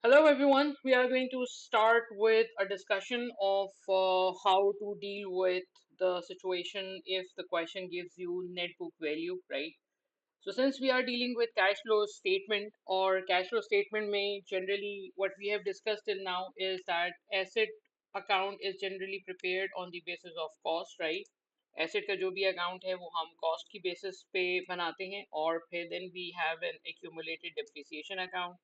Hello, everyone. We are going to start with a discussion of how to deal with the situation if the question gives you net book value, right? So, since we are dealing with cash flow statement or cash flow statement, may generally what we have discussed till now is that asset account is generally prepared on the basis of cost, right? Asset का जो भी account है वो हम cost की basis पे बनाते हैं और फिर then we have an accumulated depreciation account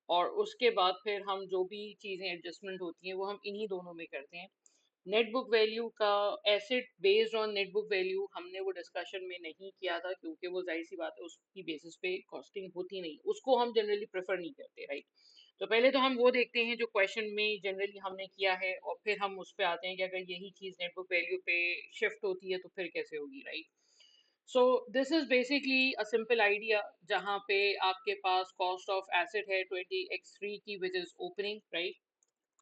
और उसके बाद फिर हम जो भी चीज़ें एडजस्टमेंट होती हैं वो हम इन्हीं दोनों में करते हैं। नेट बुक वैल्यू का asset based on net book value हमने वो डिस्कशन में नहीं किया था क्योंकि वो जाहिर सी बात है उसकी बेसिस पे कॉस्टिंग होती नहीं, उसको हम जनरली प्रेफर नहीं करते, राइट? तो पहले तो हम वो देखते हैं जो क्वेश्चन में जनरली हमने किया है और फिर हम उस पे आते हैं कि अगर यही चीज़ नेट बुक वैल्यू पे शिफ्ट होती है तो फिर कैसे होगी, right? So this is basically a simple idea जहाँ पे आपके पास कॉस्ट ऑफ एसेट है 20x3 की which is opening, right?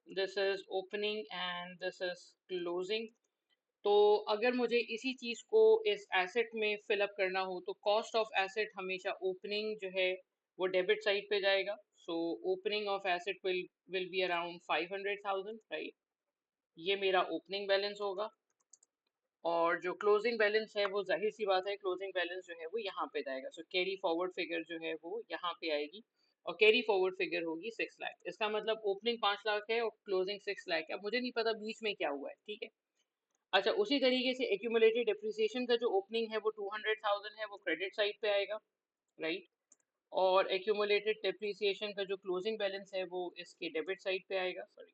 This is opening and this is closing. तो अगर मुझे इसी चीज को इस एसेट में फिलअप करना हो तो कॉस्ट ऑफ एसेट हमेशा ओपनिंग जो है वो डेबिट साइड पे जाएगा। So opening of asset will be around 500,000, right? ये मेरा ओपनिंग बैलेंस होगा और जो क्लोजिंग बैलेंस है वो जाहिर सी बात है क्लोजिंग बैलेंस जो है वो यहाँ पे जाएगा। सो कैरी फॉरवर्ड फिगर जो है वो यहाँ पे आएगी और कैरी फॉरवर्ड फिगर होगी 6 लाख। इसका मतलब ओपनिंग 5 लाख है और क्लोजिंग 6 लाख है। अब मुझे नहीं पता बीच में क्या हुआ है, ठीक है? अच्छा, उसी तरीके से एक्यूमुलेटेड डेप्रिसिएशन का जो ओपनिंग है वो 200,000 है, वो क्रेडिट साइड पे आएगा, राइट? और एक्यूमुलेटेड डेप्रिसिएशन का जो क्लोजिंग बैलेंस है वो इसके डेबिट साइड पे आएगा, सॉरी,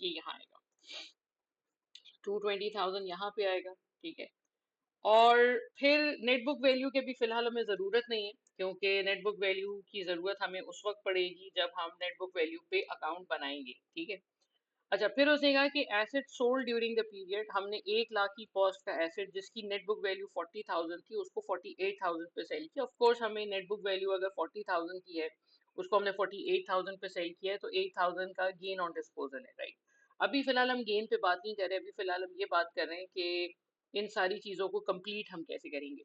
ये यहाँ आएगा, 220,000 यहाँ पे आएगा, ठीक है? और फिर नेट बुक वैल्यू के भी फिलहाल हमें ज़रूरत नहीं है क्योंकि नेट बुक वैल्यू की ज़रूरत हमें उस वक्त पड़ेगी जब हम नेट बुक वैल्यू पे अकाउंट बनाएंगे, ठीक है? अच्छा, फिर उसने कहा कि asset sold during the period, हमने 1 लाख की कॉस्ट का एसेट जिसकी नेट बुक वैल्यू 40,000 थी उसको 48,000 पे सेल किया। ऑफ कोर्स हमें नेट बुक वैल्यू अगर 40,000 की है, उसको हमने 48,000 पे सेल किया है तो 8,000 का गेन ऑन डिस्पोजल है, राइट? अभी फिलहाल हम गेन पे बात नहीं कर रहे, अभी फिलहाल हम ये बात कर रहे हैं कि इन सारी चीजों को कंप्लीट हम कैसे करेंगे।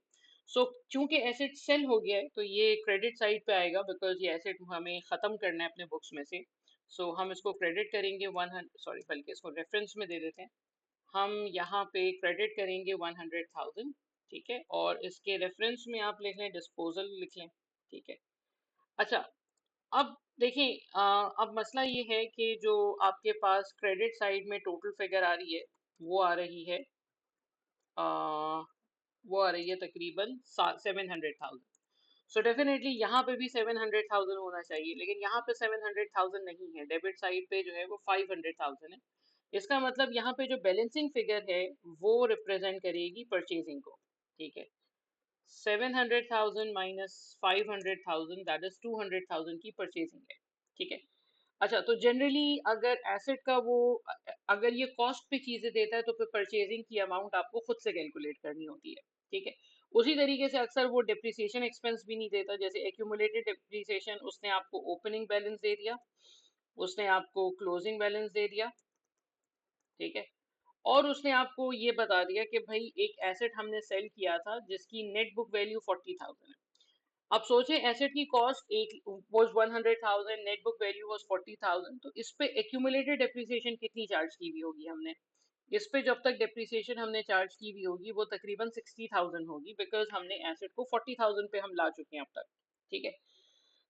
सो चूंकि एसेट सेल हो गया है तो ये क्रेडिट साइड पे आएगा बिकॉज ये एसेट हमें खत्म करना है अपने बुक्स में से। सो हम इसको क्रेडिट करेंगे 100, सॉरी बल्कि इसको रेफरेंस में दे देते हैं। हम यहाँ पे क्रेडिट करेंगे 100,000, ठीक है? और इसके रेफरेंस में आप लिख लें डिस्पोजल लिख लें, ठीक है? अच्छा, अब देखें, अब मसला ये है कि जो आपके पास क्रेडिट साइड में टोटल फिगर आ रही है वो आ रही है, आ, वो आ रही है तकरीबन 700,000। सो डेफिनेटली यहाँ पे भी 700,000 होना चाहिए, लेकिन यहाँ पे 700,000 नहीं है, डेबिट साइड पे जो है वो 500,000 है। इसका मतलब यहाँ पे जो बैलेंसिंग फिगर है वो रिप्रेजेंट करेगी परचेजिंग को, ठीक है? 700,000 माइनस 500,000 दैट इज 200,000 की परचेजिंग है, ठीक है? अच्छा, तो जनरली अगर एसेट का वो अगर ये कॉस्ट पे चीजें देता है तो फिर परचेजिंग की अमाउंट आपको खुद से कैलकुलेट करनी होती है, ठीक है? उसी तरीके से अक्सर वो डिप्रिसिएशन एक्सपेंस भी नहीं देता, जैसे एक्यूमुलेटेड डिप्रिसिएशन उसने आपको ओपनिंग बैलेंस दे दिया, उसने आपको क्लोजिंग बैलेंस दे दिया, ठीक है? और उसने आपको ये बता दिया कि भाई एक एसेट हमने सेल किया था जिसकी नेट बुक वैल्यू 40,000 है। अब सोचे एसेट की कॉस्ट एक was 100,000, net book value was 40,000, तो इस पे एक्यूमुलेटेड डेप्रिसिएशन कितनी चार्ज की हुई होगी हमने? इस पे जब तक डेप्रिसिएशन हमने चार्ज की हुई होगी वो तकरीबन 60,000 होगी बिकॉज हमने एसेट को 40,000 पे हम ला चुके हैं अब तक, ठीक है?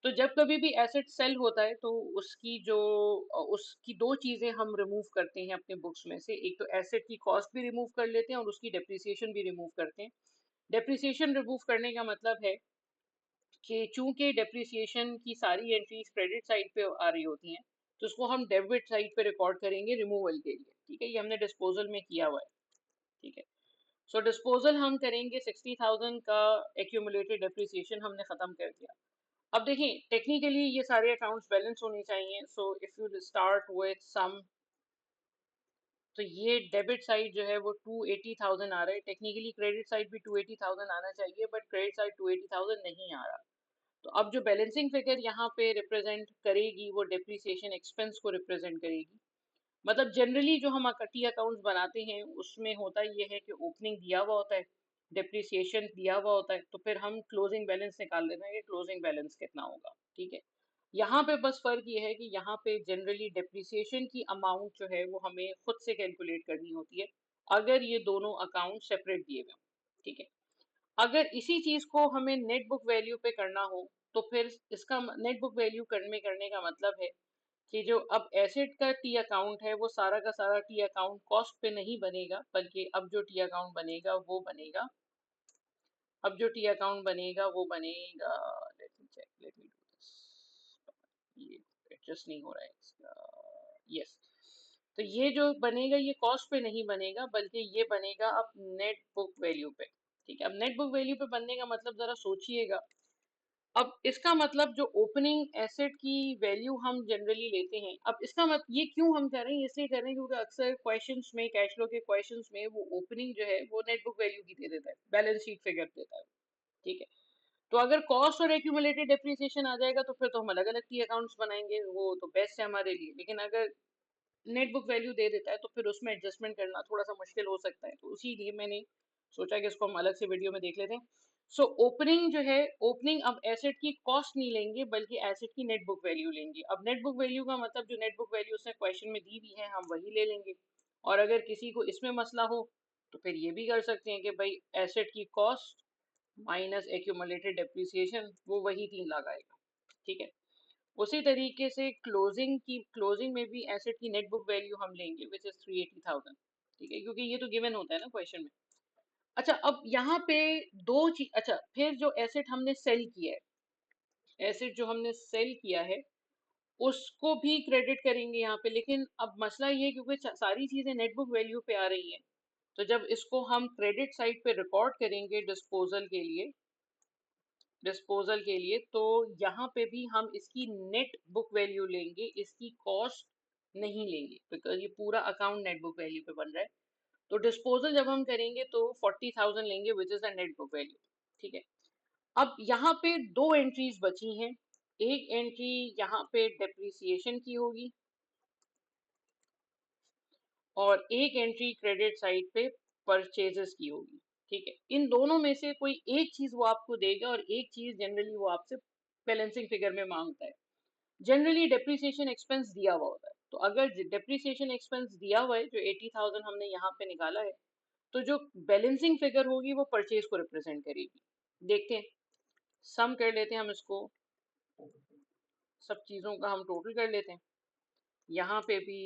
तो जब कभी भी एसेट सेल होता है तो उसकी दो चीजें हम रिमूव करते हैं अपने बुक्स में से, एक तो एसेट की कॉस्ट भी रिमूव कर लेते हैं और उसकी डेप्रिसिएशन भी रिमूव करते हैं। डेप्रिसिएशन रिमूव करने का मतलब है कि चूंकि डेप्रिसिएशन की सारी एंट्रीज क्रेडिट साइड पे आ रही होती हैं तो उसको हम डेबिट साइड पे रिकॉर्ड करेंगे रिमूवल के लिए, ठीक है? ये हमने डिस्पोजल में किया हुआ है, ठीक है? सो डिस्पोजल हम करेंगे 60,000 का, एक्यूमुलेटेड डेप्रिसिएशन हमने खत्म कर दिया। अब देखिए टेक्निकली ये सारे अकाउंट्स बैलेंस होने चाहिए, so if you start with some, तो ये डेबिट साइड जो है वो 280,000 आ रहा है, टेक्निकली क्रेडिट साइड भी 280,000 आना चाहिए बट क्रेडिट साइड 280,000 नहीं आ रहा। तो अब जो बैलेंसिंग फिगर यहाँ पे रिप्रेजेंट करेगी वो डेप्रिसिएशन एक्सपेंस को रिप्रेजेंट करेगी। मतलब जनरली जो हम इकट्ठी अकाउंट्स बनाते हैं उसमें होता ये है कि ओपनिंग दिया हुआ होता है, डेप्रिसिएशन दिया हुआ होता है, तो फिर हम क्लोजिंग बैलेंस निकाल लेते हैं कि क्लोजिंग बैलेंस कितना होगा, ठीक है? यहाँ पे बस फर्क ये है कि यहाँ पे जनरली डेप्रिसिएशन की अमाउंट जो है वो हमें खुद से कैलकुलेट करनी होती है, अगर ये दोनों अकाउंट सेपरेट दिए हुए हों। ठीक है। अगर इसी चीज को हमें नेट बुक वैल्यू पे करना हो, तो फिर इसका नेट बुक वैल्यू करने का मतलब है कि जो अब एसेट का टी अकाउंट है वो सारा का सारा टी अकाउंट कॉस्ट पे नहीं बनेगा, बल्कि अब जो टी अकाउंट बनेगा वो बनेगा, अब जो टी अकाउंट बनेगा वो बनेगा, let me check, let me do this, ये एडजस्ट नहीं हो रहा है इसका, यस। तो ये जो बनेगा ये कॉस्ट पे नहीं बनेगा, बल्कि ये बनेगा अब नेट बुक वैल्यू पे। ठीक है। अब नेट बुक वैल्यू पे बनने का मतलब जरा सोचिएगा। अब इसका मतलब जो ओपनिंग एसेट की वैल्यू हम जनरली लेते हैं, अब इसका मतलब ये क्यों हम कर रहे हैं, इसलिए कर रहे हैं क्योंकि अक्सर क्वेश्चंस में, कैश फ्लो के क्वेश्चंस में वो ओपनिंग जो है वो नेट बुक वैल्यू की दे देता है, बैलेंस शीट फिगर देता है। ठीक है। तो अगर कॉस्ट और एक्यूमुलेटेड डेप्रिसिएशन आ जाएगा तो फिर तो हम अलग अलग टी अकाउंट्स बनाएंगे, वो तो बेस्ट है हमारे लिए। लेकिन अगर नेट बुक वैल्यू दे देता है तो फिर उसमें एडजस्टमेंट करना थोड़ा सा मुश्किल हो सकता है, तो उसीलिए मैंने सोचा कि इसको हम अलग से वीडियो में देख लेते हैं। सो ओपनिंग जो है, ओपनिंग अब एसेट की कॉस्ट नहीं लेंगे बल्कि एसेट की नेट बुक वैल्यू लेंगे। अब नेट बुक वैल्यू का मतलब जो नेट बुक वैल्यू उसने क्वेश्चन में दी हुई है हम वही ले लेंगे। और अगर किसी को इसमें मसला हो तो फिर ये भी कर सकते हैं कि भाई एसेट की कॉस्ट माइनस एक्यूमुलेटेड डेप्रिसिएशन, वो वही 3 लाख आएगा। ठीक है। उसी तरीके से क्लोजिंग में भी एसेट की नेट बुक वैल्यू हम लेंगे विच इज 380,000। ठीक है, क्योंकि ये तो गिवन होता है ना क्वेश्चन में। अच्छा, अब यहाँ पे दो चीज, अच्छा फिर जो एसेट हमने सेल किया है, एसेट जो हमने सेल किया है उसको भी क्रेडिट करेंगे यहाँ पे। लेकिन अब मसला ये है क्योंकि सारी चीजें नेट बुक वैल्यू पे आ रही हैं, तो जब इसको हम क्रेडिट साइड पे रिकॉर्ड करेंगे डिस्पोजल के लिए, तो यहाँ पे भी हम इसकी नेट बुक वैल्यू लेंगे, इसकी कॉस्ट नहीं लेंगे, बिकॉज ये पूरा अकाउंट नेट बुक वैल्यू पे बन रहा है। तो डिस्पोजल जब हम करेंगे तो 40,000 लेंगे which is the net book value. ठीक है। अब यहाँ पे दो एंट्रीज बची हैं। एक एंट्री यहाँ पे डेप्रिसिएशन की होगी और एक एंट्री क्रेडिट साइड पे परचेजेस की होगी। ठीक है। इन दोनों में से कोई एक चीज वो आपको देगा और एक चीज जनरली वो आपसे बैलेंसिंग फिगर में मांगता है। जनरली डेप्रिसिएशन एक्सपेंस दिया हुआ होता है, तो अगर डेप्रिसिएशन एक्सपेंस दिया हुआ है जो 80,000 हमने यहाँ पे निकाला है, तो जो बैलेंसिंग फिगर होगी वो परचेज को रिप्रेजेंट करेगी। देखते हैं, सम कर लेते हैं हम इसको, सब चीजों का हम टोटल कर लेते हैं। यहाँ पे भी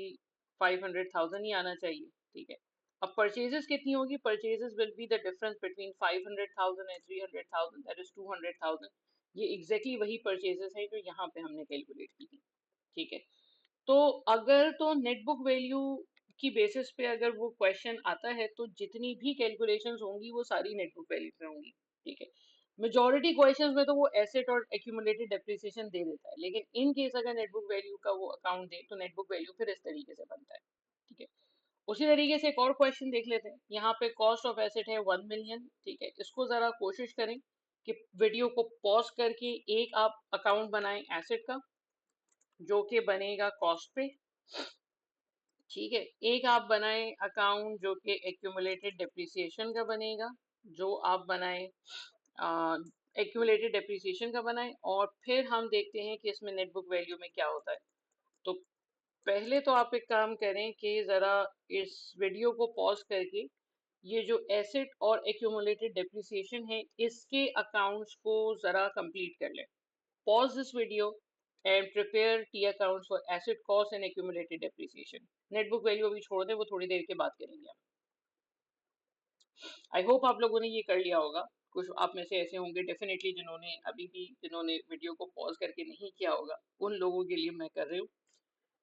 500,000 ही आना चाहिए। ठीक है। अब परचेजेस कितनी होगी, purchases will be the difference between 500,000 and 300,000, that is 200,000। ये एग्जैक्टली वही परचेजेस है जो यहाँ पे हमने कैलकुलेट की थी। ठीक है। तो अगर तो नेट बुक वैल्यू की बेसिस पे अगर वो क्वेश्चन आता है तो जितनी भी कैलकुलेशंस होंगी वो सारी नेट बुक वैल्यू पे होंगी। ठीक है। मेजोरिटी क्वेश्चंस में तो वो एसेट और एक्यूमुलेटेड डेप्रिसिएशन दे देता है, लेकिन इन केस अगर नेट बुक वैल्यू का वो अकाउंट दे तो नेट बुक वैल्यू फिर इस तरीके से बनता है। ठीक है। उसी तरीके से एक और क्वेश्चन देख लेते हैं। यहाँ पे कॉस्ट ऑफ एसेट है 1 मिलियन। ठीक है। इसको जरा कोशिश करें कि वीडियो को पॉज करके एक आप अकाउंट बनाएं एसेट का जो कि बनेगा कॉस्ट पे। ठीक है। एक आप बनाएं अकाउंट जो कि एक्यूमुलेटेड डेप्रिसिएशन का बनेगा, जो आप बनाएं एक्यूमुलेटेड डेप्रिसिएशन का बनाएं, और फिर हम देखते हैं कि इसमें नेट बुक वैल्यू में क्या होता है। तो पहले तो आप एक काम करें कि जरा इस वीडियो को पॉज करके ये जो एसेट और एक्यूमुलेटेड डेप्रिसिएशन है इसके अकाउंट्स को जरा कंप्लीट कर लें। Pause this video and prepare T accounts for asset cost and accumulated depreciation. Net book value अभी छोड़ दें, वो थोड़ी देर के बाद करेंगे हम। आई होप आप लोगों ने ये कर लिया होगा। कुछ आप में से ऐसे होंगे डेफिनेटली जिन्होंने अभी भी जिन्होंने वीडियो को पॉज करके नहीं किया होगा, उन लोगों के लिए मैं कर रही हूँ।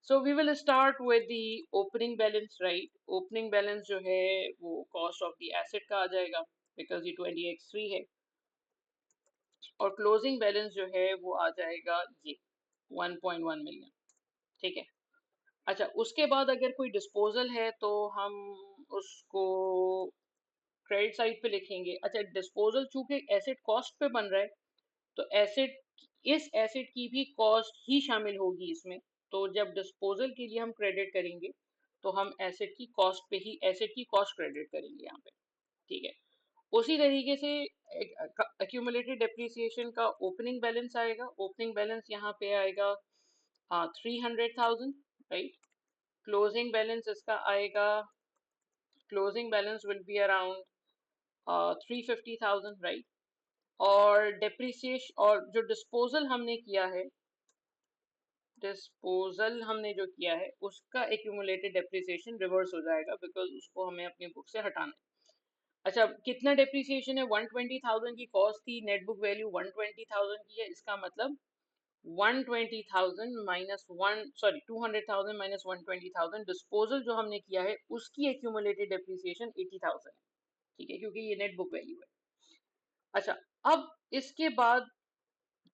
So we will start with the opening balance, right. Opening balance जो है वो कॉस्ट ऑफ द एसेट का आ जाएगा बिकॉज ये 20x3 है, और क्लोजिंग बैलेंस जो है वो आ जाएगा ये 1.1 मिलियन। ठीक है। अच्छा, उसके बाद अगर कोई डिस्पोजल है तो हम उसको क्रेडिट साइड पे लिखेंगे। अच्छा, डिस्पोजल चूंकि एसेट कॉस्ट पे बन रहा है तो एसेट, इस एसेट की भी कॉस्ट ही शामिल होगी इसमें। तो जब डिस्पोजल के लिए हम क्रेडिट करेंगे तो हम एसेट की कॉस्ट पे ही एसेट की कॉस्ट क्रेडिट करेंगे यहाँ पे। ठीक है। उसी तरीके से एक्यूमुलेटेड डेप्रिसिएशन का ओपनिंग बैलेंस आएगा। ओपनिंग बैलेंस यहाँ पे आएगा 300,000, राइट। क्लोजिंग बैलेंस इसका आएगा, closing balance will be around 350,000, right. और डेप्रिसिएशन और जो डिस्पोजल हमने किया है, डिस्पोजल हमने जो किया है उसका एक्यूमुलेटेड डेप्रिसिएशन रिवर्स हो जाएगा, बिकॉज उसको हमें अपनी बुक से हटाना है। अच्छा, कितना डेप्रिसिएशन है? 120,000 की कॉस्ट थी, नेट बुक वैल्यू 120,000 की है। इसका मतलब 120,000 minus one, sorry 200,000 minus 120,000, disposal जो हमने किया है उसकी एक्यूमुलेटेड डेप्रिसिएशन 80,000 है, ठीक है, क्योंकि ये नेट बुक वैल्यू है। अच्छा, अब इसके बाद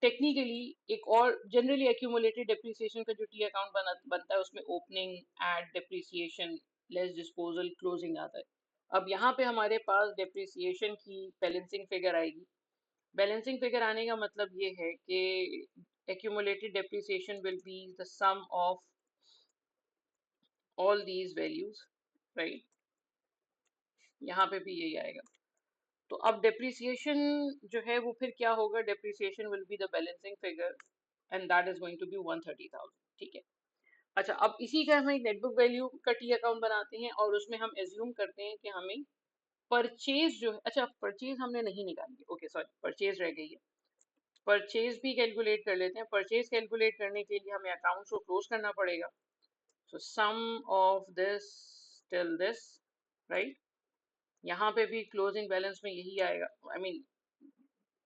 टेक्निकली एक और जनरली एक्यूमुलेटेड डेप्रिसिएशन का जो टी अकाउंट बनता है उसमें opening, add depreciation, less disposal, closing आता है। अब यहाँ पे हमारे पास डेप्रिसिएशन की बैलेंसिंग फिगर आएगी। बैलेंसिंग फिगर आने का मतलब ये है कि accumulated depreciation will be the sum of all these values, right। यहाँ पे भी यही आएगा। तो अब डेप्रिसिएशन जो है वो फिर क्या होगा? Depreciation will be the balancing figure and that is going to be 130,000, ठीक है। अच्छा, अब इसी का हम नेटबुक वैल्यू का टी अकाउंट बनाते हैं और उसमें हम एज्यूम करते हैं कि हमें परचेज जो है, अच्छा परचेज हमने नहीं निकाली, ओके सॉरी, परचेज रह गई है। परचेज भी कैलकुलेट कर लेते हैं। परचेज कैलकुलेट करने के लिए हमें अकाउंट को क्लोज करना पड़ेगा। So sum of this till this, right. यहाँ पे भी क्लोजिंग बैलेंस में यही आएगा, आई मीन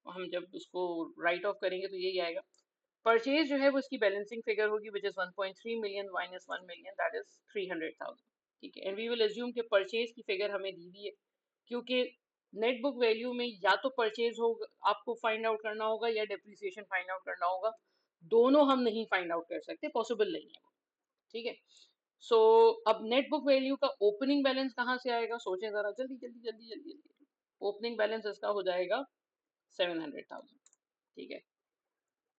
हम जब उसको राइट ऑफ करेंगे तो यही आएगा। परचेज जो है वो इसकी बैलेंसिंग फिगर होगी, which is 1.3 million minus 1 million, that is 300,000, ठीक है। एंड वी विल एज्यूम कि परचेज की फिगर हमें दी हुई है, क्योंकि नेट बुक वैल्यू में या तो परचेज होगा आपको फाइंड आउट करना होगा या डेप्रिसिएशन फाइंड आउट करना होगा। दोनों हम नहीं फाइंड आउट कर सकते, पॉसिबल नहीं है, ठीक है। सो अब नेट बुक वैल्यू का ओपनिंग बैलेंस कहाँ से आएगा? सोचें जरा, जल्दी जल्दी जल्दी जल्दी जल्दी। ओपनिंग बैलेंस इसका हो जाएगा 700,000, ठीक है।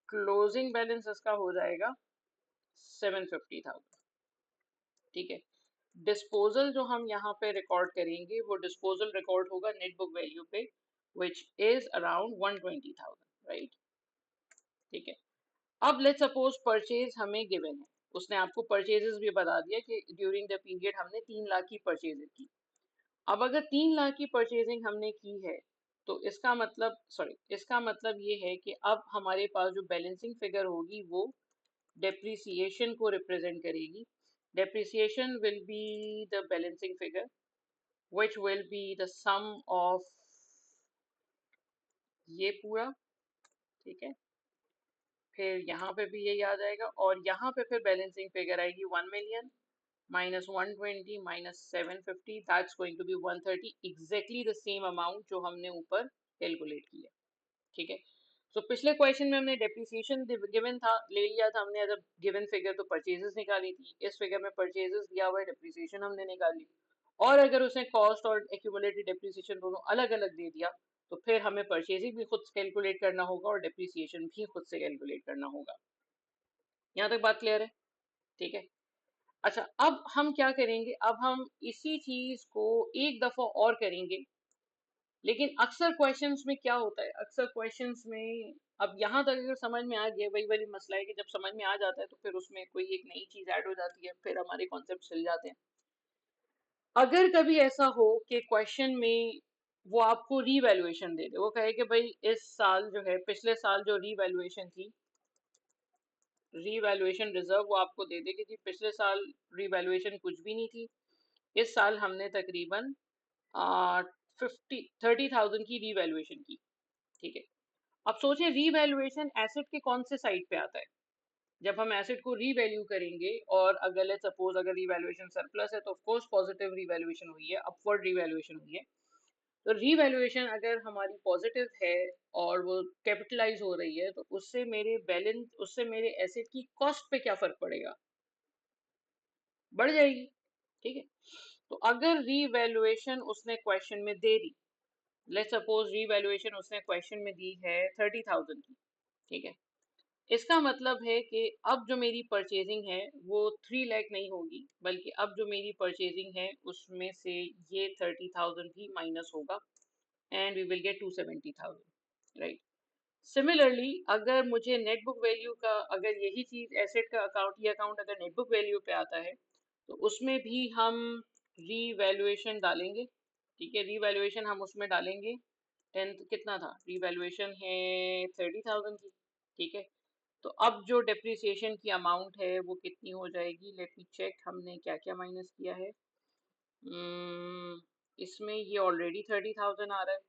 क्लोजिंग बैलेंस इसका हो जाएगा 750,000, ठीक है। डिस्पोजल जो हम यहाँ पे रिकॉर्ड करेंगे वो डिस्पोजल रिकॉर्ड होगा नेट बुक वैल्यू पे, विच इज अराउंड 120,000, राइट, ठीक है। अब लेट्स सपोज परचेज हमें गिवन है, उसने आपको परचेजेस भी बता दिया कि ड्यूरिंग द पीरियड हमने 3 लाख की परचेजेस की। अब अगर 3 लाख की परचेजिंग हमने की है तो इसका मतलब, सॉरी, इसका मतलब ये है कि अब हमारे पास जो बैलेंसिंग फिगर होगी वो डेप्रिसिएशन को रिप्रेजेंट करेगी। Depreciation will be the balancing figure which will be the sum of ये पूरा, ठीक है। फिर यहाँ पे भी यही आ जाएगा और यहाँ पे फिर बैलेंसिंग फिगर आएगी 1 million minus 120 minus 750, that's going to be 130, exactly the same amount जो हमने ऊपर कैलकुलेट किया, ठीक है। सो पिछले क्वेश्चन में हमने डेप्रिसिएशन गिवन था, ले लिया था हमने एज अ गिवन फिगर, तो परचेजेस निकाली थी। इस फिगर में परचेजेस दिया हुआ है, डेप्रिसिएशन हमने निकाली। और अगर उसने कॉस्ट और एक्यूमुलेटेड डेप्रिसिएशन दोनों अलग अलग दे दिया तो फिर हमें परचेजिंग भी खुद कैलकुलेट करना होगा और डेप्रिसिएशन भी खुद से कैलकुलेट करना होगा। यहाँ तक बात क्लियर है, ठीक है। अच्छा, अब हम क्या करेंगे? अब हम इसी चीज को एक दफा और करेंगे, लेकिन अक्सर क्वेश्चंस में क्या होता है, अक्सर क्वेश्चंस में अब यहाँ तक अगर समझ में आ गया, वही वाली मसला है कि जब समझ में आ जाता है तो फिर उसमें कोई एक नई चीज ऐड हो जाती है, फिर हमारे कॉन्सेप्ट चल जाते हैं। अगर कभी ऐसा हो कि क्वेश्चन में वो आपको रीवैल्यूएशन दे दे, वो कहे कि भाई इस साल जो है, पिछले साल जो रीवैल्यूएशन थी, रीवैल्यूएशन रिजर्व वो आपको दे दे कि जी पिछले साल रीवैल्यूएशन कुछ भी नहीं थी, इस साल हमने तकरीबन 30,000 की रीवैल्यूएशन की, ठीक है। अब सोचिए रीवैल्यूएशन एसेट के कौन से साइड पे आता है? जब हम एसेट को रीवैल्यू करेंगे और अगर लेट्स सपोज अगर रीवैल्यूएशन सरप्लस है तो ऑफ कोर्स पॉजिटिव रीवैल्यूएशन हुई है, अपवर्ड रीवैल्यूएशन हुई है। तो रीवैल्यूएशन अगर हमारी पॉजिटिव है और वो कैपिटलाइज हो रही है तो उससे मेरे बैलेंस, उससे मेरे एसेट की कॉस्ट पे क्या फर्क पड़ेगा? बढ़ जाएगी, ठीक है। तो अगर रीवैल्यूएशन उसने क्वेश्चन में दे दी, लेट्स सपोज रीवैल्यूएशन उसने क्वेश्चन में दी है 30,000 की, ठीक है। इसका मतलब है कि अब जो मेरी परचेजिंग है वो 3 लाख नहीं होगी, बल्कि अब जो मेरी परचेजिंग है उसमें से ये 30,000 भी माइनस होगा, and we will get 270,000, right? Similarly अगर मुझे नेट बुक वैल्यू का, अगर यही चीज एसेट का अकाउंट, ये अकाउंट अगर नेट बुक वैल्यू पे आता है, तो उसमें भी हम रीवैल्यूएशन डालेंगे। ठीक है, रीवैल्यूएशन हम उसमें डालेंगे। टेंथ कितना था, रीवैल्यूएशन है 30,000 की। ठीक है, तो अब जो डेप्रिसिएशन की अमाउंट है वो कितनी हो जाएगी, लेट मी चेक हमने क्या क्या माइनस किया है। इसमें ये ऑलरेडी 30,000 आ रहा है,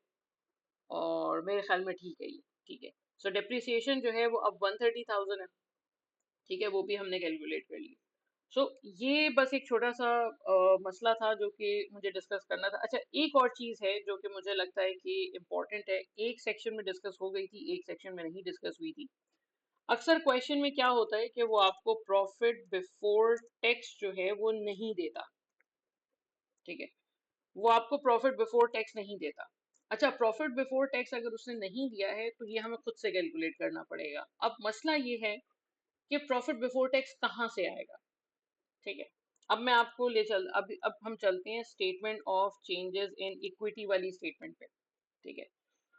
और मेरे ख्याल में ठीक है ये। ठीक है, सो डेप्रिसिएशन जो है वो अब 130,000 है। ठीक है, वो भी हमने कैलकुलेट कर लिया। सो ये बस एक छोटा सा मसला था जो कि मुझे डिस्कस करना था। अच्छा, एक और चीज है जो कि मुझे लगता है कि इम्पोर्टेंट है, एक सेक्शन में डिस्कस हो गई थी, एक सेक्शन में नहीं डिस्कस हुई थी। अक्सर क्वेश्चन में क्या होता है कि वो आपको प्रॉफिट बिफोर टैक्स जो है वो नहीं देता। ठीक है, वो आपको प्रॉफिट बिफोर टैक्स नहीं देता। अच्छा, प्रॉफिट बिफोर टैक्स अगर उसने नहीं दिया है तो ये हमें खुद से कैलकुलेट करना पड़ेगा। अब मसला ये है कि प्रॉफिट बिफोर टैक्स कहाँ से आएगा। ठीक है, अब मैं आपको ले चल अब हम चलते हैं statement of changes in equity वाली स्टेटमेंट पे। ठीक है,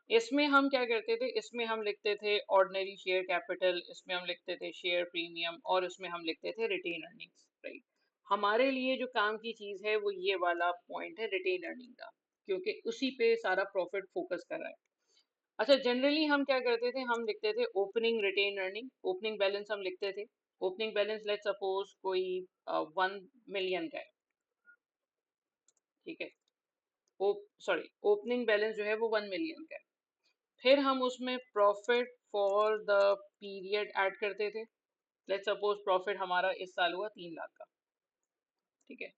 इसमें हम क्या करते थे, इसमें हम लिखते थे ऑर्डिनरी शेयर कैपिटल, इसमें हम लिखते थे शेयर प्रीमियम, और इसमें हम लिखते थे रिटेन अर्निंग्स, राइट। हमारे लिए जो काम की चीज है वो ये वाला पॉइंट है रिटेन अर्निंग का, क्योंकि उसी पे सारा प्रॉफिट फोकस कर रहा है। अच्छा, जनरली हम क्या करते थे, हम लिखते थे opening retain earning, opening balance हम लिखते थे। ओपनिंग बैलेंस लेट सपोज कोई 1 मिलियन का है। ठीक है, ओ सॉरी, ओपनिंग बैलेंस जो है वो 1 मिलियन का है। फिर हम उसमें profit for the period add करते थे। लेट सपोज प्रॉफिट हमारा इस साल हुआ 3 लाख का। ठीक है,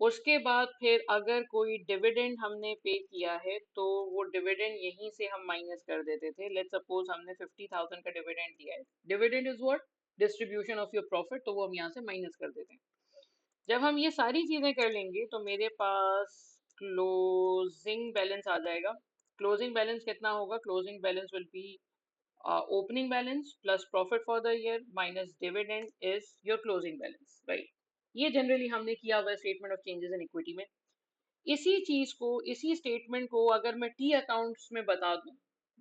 उसके बाद फिर अगर कोई डिविडेंड हमने पे किया है तो वो डिविडेंड यहीं से हम माइनस कर देते थे। लेट सपोज हमने 50,000 का डिविडेंड दिया है, dividend is what, distribution of your profit, तो वो हम यहाँ से माइनस कर देते हैं। जब हम ये सारी चीजें कर लेंगे तो मेरे पास क्लोजिंग बैलेंस आ जाएगा। क्लोजिंग बैलेंस कितना होगा, closing balance will be opening balance plus profit for the year minus dividend is your closing balance, right? ये जनरली हमने किया हुआ statement of changes in equity में। इसी चीज को, इसी स्टेटमेंट को अगर मैं टी अकाउंट्स में बता दूं,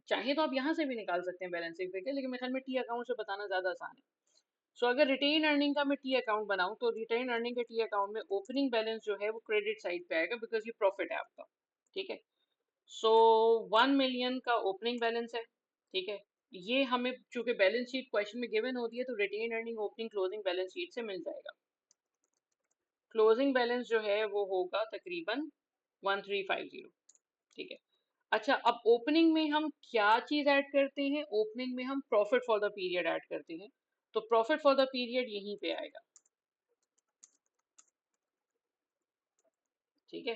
चाहे तो आप यहां से भी निकाल सकते हैं बैलेंसिंग फिगर, लेकिन मेरे ख्याल में टी अकाउंट से बताना ज्यादा आसान है। सो अगर रिटेन अर्निंग का मैं टी अकाउंट बनाऊं तो रिटेन अर्निंग के टी अकाउंट में ओपनिंग बैलेंस जो है वो क्रेडिट साइड पे आएगा, बिकॉज ये प्रॉफिट है आपका। ठीक है, सो 1 मिलियन का ओपनिंग बैलेंस है। ठीक है, ये हमें चूंकि बैलेंस शीट क्वेश्चन में गिवन होती है तो retained earning opening closing balance sheet से मिल जाएगा। क्लोजिंग बैलेंस जो है वो होगा तकरीबन 1350। ठीक है, अच्छा, अब ओपनिंग में हम क्या चीज ऐड करते हैं, ओपनिंग में हम profit for the period add करते हैं। तो प्रॉफिट फॉर द पीरियड यहीं पे आएगा। ठीक है,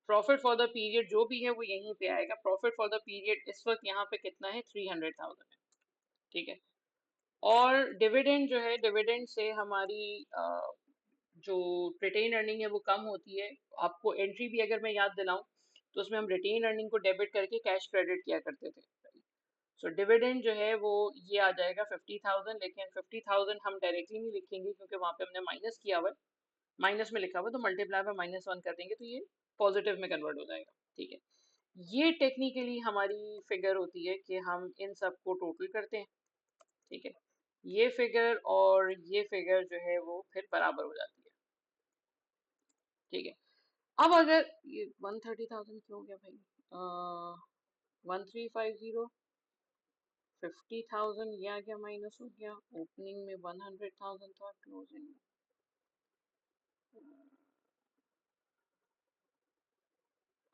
प्रॉफिट फॉर द पीरियड जो भी है वो यहीं पे आएगा। प्रॉफिट फॉर द पीरियड इस वक्त यहाँ पे कितना है, 300,000 है। ठीक है, और डिविडेंड जो है, डिविडेंड से हमारी जो रिटेन अर्निंग है वो कम होती है। आपको एंट्री भी अगर मैं याद दिलाऊं तो उसमें हम रिटेन अर्निंग को डेबिट करके कैश क्रेडिट किया करते थे। सो डिविडेंड जो है वो ये आ जाएगा 50,000, लेकिन 50,000 हम डायरेक्टली नहीं लिखेंगे क्योंकि वहां पे हमने माइनस किया हुआ है। माइनस में लिखा हुआ है तो मल्टीप्लाई में -1 कर देंगे तो ये पॉजिटिव में कन्वर्ट हो जाएगा। ठीक है, ये टेक्निकली हमारी फिगर होती है कि हम इन सब को टोटल करते हैं। ठीक है, ये फिगर और ये फिगर जो है वो फिर बराबर हो जाती है। ठीक है, अब अगर ये 130,000 क्यों हो गया भाई, 1350, 50,000 ये आ गया माइनस हो गया, ओपनिंग में 100,000 था, क्लोजिंग में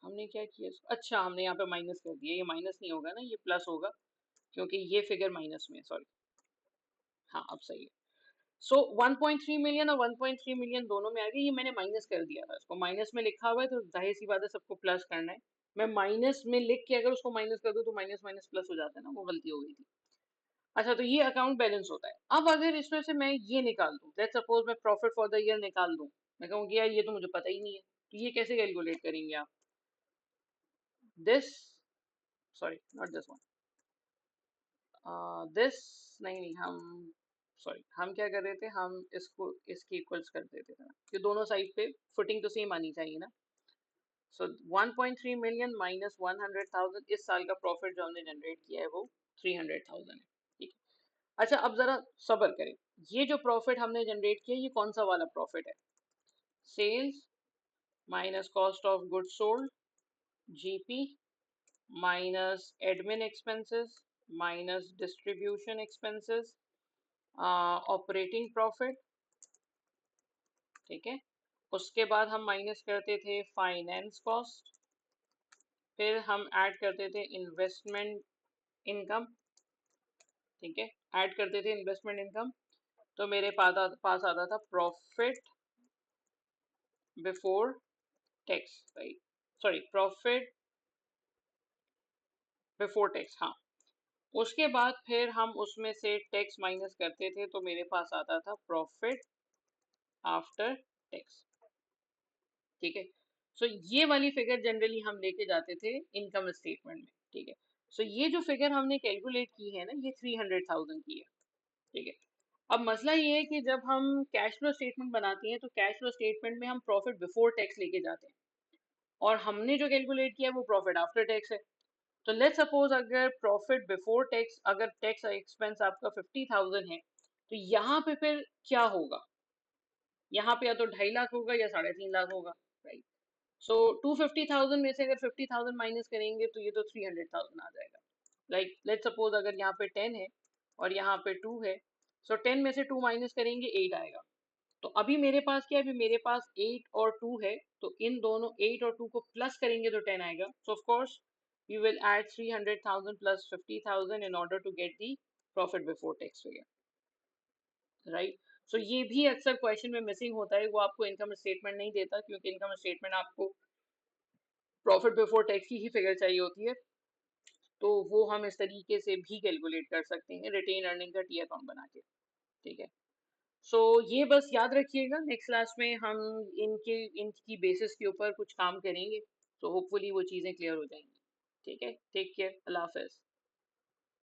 हमने क्या किया इसको, अच्छा हमने यहाँ पे माइनस कर दिया, ये माइनस नहीं होगा ना, ये प्लस होगा, क्योंकि ये फिगर माइनस में, सॉरी। हाँ, अब सही है। सो 1.3 मिलियन और 1.3 मिलियन दोनों में आ गई, ये मैंने माइनस कर दिया था, इसको माइनस में लिखा हुआ है तो जाहिर सी बात है सबको प्लस करना है। मैं माइनस में लिख के अगर उसको माइनस कर दूं तो माइनस माइनस प्लस हो जाता है ना, वो गलती हो गई थी। अच्छा, तो ये अकाउंट बैलेंस होता है। अब अगर इसमें से मैं ये निकाल दूं, लेट्स सपोज मैं प्रॉफिट फॉर द ईयर निकाल दूं, मैं कहूँगी यार ये तो मुझे पता ही नहीं है, तो ये कैसे कैलकुलेट करेंगे आप, this, sorry not this one, this, नहीं नहीं, हम सॉरी, हम क्या कर रहे थे, हम इसको इसके इक्वल्स कर देते थे ना, कि दोनों साइड पे फुटिंग तो सेम आनी चाहिए ना। सो 1.3 मिलियन माइनस 100,000, इस साल का प्रॉफिट जो हमने जनरेट किया है वो 300,000 है। ठीक है। अच्छा, अब जरा सब्र करें। ये जो प्रॉफिट हमने जनरेट किया ये कौन सा वाला प्रॉफिट है? Sales minus cost of goods sold, GP, minus admin expenses, minus distribution expenses, operating profit. ठीक है। उसके बाद हम माइनस करते थे फाइनेंस कॉस्ट, फिर हम ऐड करते थे इन्वेस्टमेंट इनकम। ठीक है। ऐड करते थे इन्वेस्टमेंट इनकम, तो मेरे पास आता था profit before tax, right? Sorry, profit before tax, हाँ। उसके बाद फिर हम उसमें से टैक्स माइनस करते थे, तो मेरे पास आता था प्रॉफिट आफ्टर टैक्स। ठीक है। सो ये वाली फिगर जनरली हम लेके जाते थे इनकम स्टेटमेंट में। ठीक है। सो ये जो फिगर हमने कैलकुलेट की है ना, ये 300,000 की है। ठीक है। अब मसला ये है कि जब हम कैश फ्लो स्टेटमेंट बनाते हैं तो कैश फ्लो स्टेटमेंट में हम प्रॉफिट बिफोर टैक्स लेके जाते हैं, और हमने जो कैलकुलेट किया है वो प्रॉफिट आफ्टर टैक्स है। तो लेट्स सपोज अगर प्रॉफिट बिफोर टैक्स, अगर टैक्स एक्सपेंस आपका 50,000 है, तो यहाँ पे फिर क्या होगा? यहाँ पे या तो 2.5 लाख होगा या 3.5 लाख होगा, राइट? सो 250,000 में से अगर 50,000 माइनस करेंगे तो ये तो 300,000 आ जाएगा। लाइक लेट्स सपोज अगर यहाँ पे 10 है और यहाँ पे 2 है, सो 10 में से 2 माइनस करेंगे 8 आएगा। तो अभी मेरे पास क्या है? अभी मेरे पास 8 और 2 है, तो इन दोनों 8 और 2 को प्लस करेंगे तो 10 आएगा। So of course we will add 300,000 plus 50,000 in order to get the profit before tax figure, right? So ये भी अक्सर क्वेश्चन में मिसिंग होता है, वो आपको इनकम स्टेटमेंट नहीं देता, क्योंकि इनकम स्टेटमेंट आपको प्रॉफिट बिफोर टैक्स की ही फिगर चाहिए होती है। तो वो हम इस तरीके से भी कैलकुलेट कर सकते हैं रिटेन अर्निंग का टी अकाउंट बना के। ठीक है। सो ये बस याद रखिएगा, नेक्स्ट क्लास में हम इनकी बेसिस के ऊपर कुछ काम करेंगे, तो होपफुली वो चीज़ें क्लियर हो जाएंगी। ठीक है। टेक केयर, अल्लाह हाफिज।